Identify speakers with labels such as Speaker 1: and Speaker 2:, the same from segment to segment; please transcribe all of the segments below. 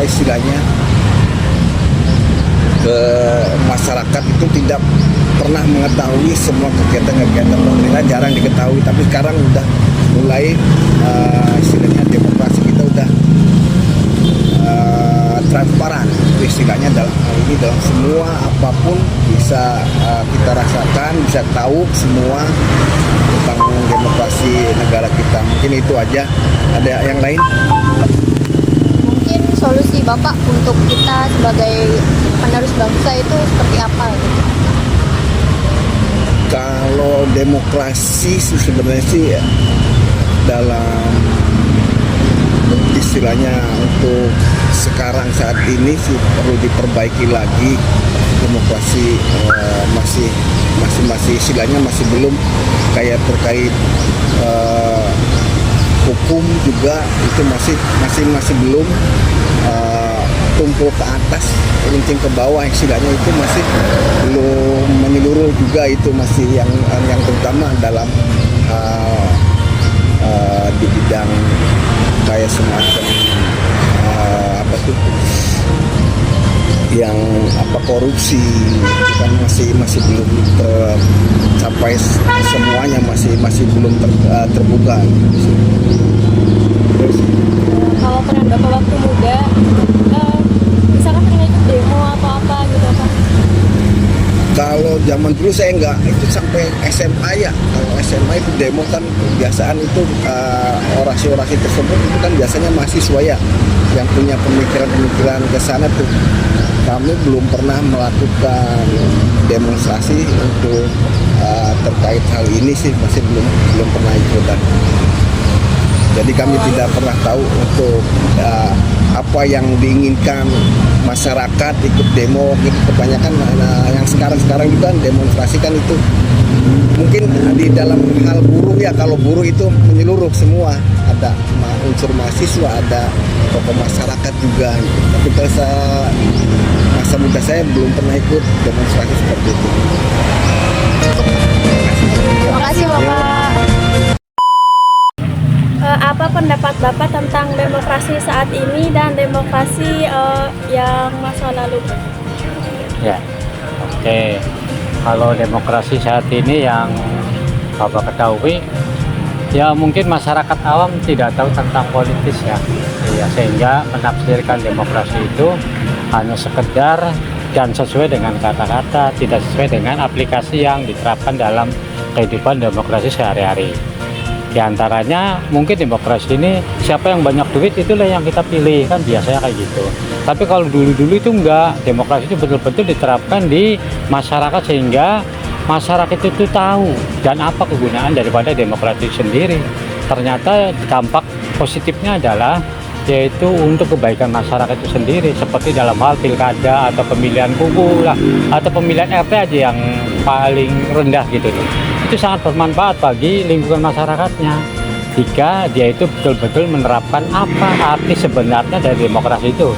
Speaker 1: istilahnya ke masyarakat itu tidak pernah mengetahui semua kegiatan-kegiatan pemerintah, jarang diketahui. Tapi sekarang udah mulai istilahnya demokrasi kita udah transparan istilahnya, dalam hal ini dalam semua apapun bisa kita rasakan, bisa tahu semua tentang demokrasi negara kita. Mungkin itu aja. Ada yang lain?
Speaker 2: Mungkin solusi Bapak untuk kita sebagai penerus bangsa itu seperti apa gitu?
Speaker 1: Kalau demokrasi sih sebenarnya sih dalam istilahnya untuk sekarang saat ini sih perlu diperbaiki lagi. Demokrasi masih istilahnya masih belum kayak terkait hukum juga itu masih belum tumpul ke atas, runcing ke bawah, istilahnya itu masih belum menyeluruh juga. Itu masih yang terutama dalam di bidang kayak semacam apa tuh yang korupsi itu kan masih belum tercapai semuanya, masih belum terbuka. Terus
Speaker 2: Kalau peran Bapak waktu muda, misalkan pernah ikut demo atau apa gitu apa?
Speaker 1: kalau zaman dulu saya enggak, itu sampai SMA ya. Kalau SMA itu demo kan kebiasaan itu orasi-orasi tersebut itu kan biasanya mahasiswa ya yang punya pemikiran-pemikiran ke sana tuh. Kami belum pernah melakukan demonstrasi untuk terkait hal ini sih, masih belum pernah ikutan. Jadi kami tidak pernah tahu untuk apa yang diinginkan masyarakat ikut demo gitu. Kebanyakan yang sekarang juga demonstrasi kan itu mungkin di dalam hal buruh ya. Kalau buruh itu menyeluruh semua, ada unsur mahasiswa, ada tokoh masyarakat juga gitu. Tapi kalau masa muda saya belum pernah ikut demonstrasi seperti itu.
Speaker 2: Terima kasih Bapak. Apa pendapat Bapak tentang demokrasi saat ini dan demokrasi yang masa lalu?
Speaker 3: Ya, oke. Kalau demokrasi saat ini yang Bapak ketahui, ya mungkin masyarakat awam tidak tahu tentang politis ya, sehingga menafsirkan demokrasi itu hanya sekedar dan sesuai dengan kata-kata, tidak sesuai dengan aplikasi yang diterapkan dalam kehidupan demokrasi sehari-hari. Di antaranya mungkin demokrasi ini siapa yang banyak duit itulah yang kita pilih, kan biasanya kayak gitu. Tapi kalau dulu-dulu itu enggak, demokrasi itu betul-betul diterapkan di masyarakat sehingga masyarakat itu tahu dan apa kegunaan daripada demokrasi sendiri. Ternyata dampak positifnya adalah yaitu untuk kebaikan masyarakat itu sendiri, seperti dalam hal pilkada atau pemilihan kubu lah, atau pemilihan RT aja yang paling rendah gitu. Itu sangat bermanfaat bagi lingkungan masyarakatnya jika dia itu betul-betul menerapkan apa arti sebenarnya dari demokrasi itu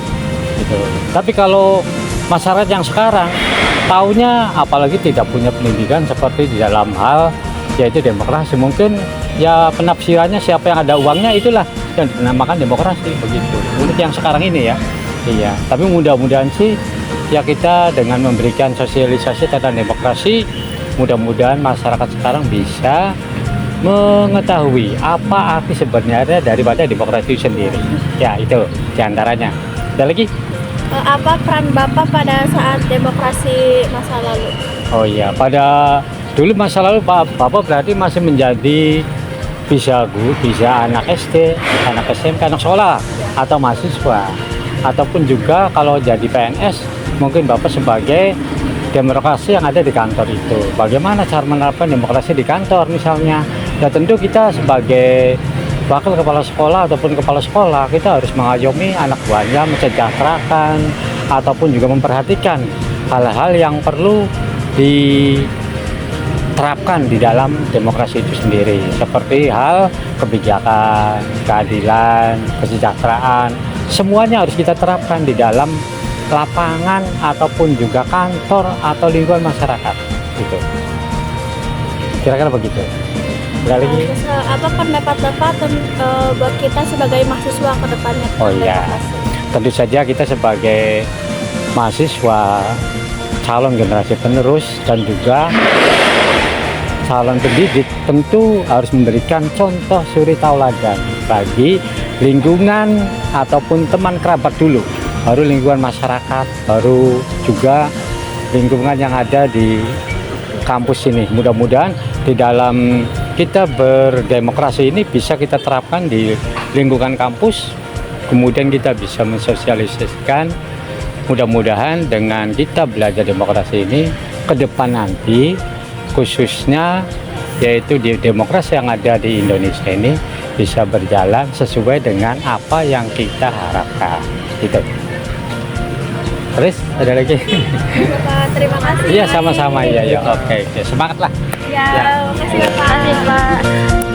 Speaker 3: gitu. Tapi kalau masyarakat yang sekarang taunya apalagi tidak punya pendidikan seperti di dalam hal yaitu demokrasi, mungkin ya penafsirannya siapa yang ada uangnya itulah yang dinamakan demokrasi begitu untuk yang sekarang ini ya. Iya, tapi mudah-mudahan sih ya kita dengan memberikan sosialisasi tentang demokrasi, mudah-mudahan masyarakat sekarang bisa mengetahui apa arti sebenarnya daripada demokrasi itu sendiri. Ya itu diantaranya. Ada lagi?
Speaker 2: Apa peran Bapak pada saat demokrasi masa lalu?
Speaker 3: Oh iya, pada dulu masa lalu Bapak berarti masih menjadi bisa anak SD, anak SMP, anak sekolah atau mahasiswa, ataupun juga kalau jadi PNS mungkin Bapak sebagai demokrasi yang ada di kantor itu. Bagaimana cara menerapkan demokrasi di kantor misalnya? Ya tentu kita sebagai wakil kepala sekolah ataupun kepala sekolah kita harus mengayomi anak buahnya, mensejahterakan ataupun juga memperhatikan hal-hal yang perlu diterapkan di dalam demokrasi itu sendiri, seperti hal kebijakan, keadilan, kesejahteraan, semuanya harus kita terapkan di dalam lapangan ataupun juga kantor atau lingkungan masyarakat gitu. Kira-kira begitu. Ada lagi?
Speaker 2: Apa pendapat Bapak buat kita sebagai mahasiswa ke depannya?
Speaker 3: Oh iya, tentu saja kita sebagai mahasiswa, calon generasi penerus dan juga calon pendidik tentu harus memberikan contoh suri tauladan bagi lingkungan ataupun teman kerabat dulu, baru lingkungan masyarakat, baru juga lingkungan yang ada di kampus ini. Mudah-mudahan di dalam kita berdemokrasi ini bisa kita terapkan di lingkungan kampus, kemudian kita bisa mensosialisasikan. Mudah-mudahan dengan kita belajar demokrasi ini ke depan nanti, khususnya yaitu di demokrasi yang ada di Indonesia ini bisa berjalan sesuai dengan apa yang kita harapkan. Gitu. Terus ada lagi?
Speaker 2: Bapak, terima kasih.
Speaker 3: Iya, sama-sama ya. Oke, semangat lah.
Speaker 2: Ya, terima kasih Bapak.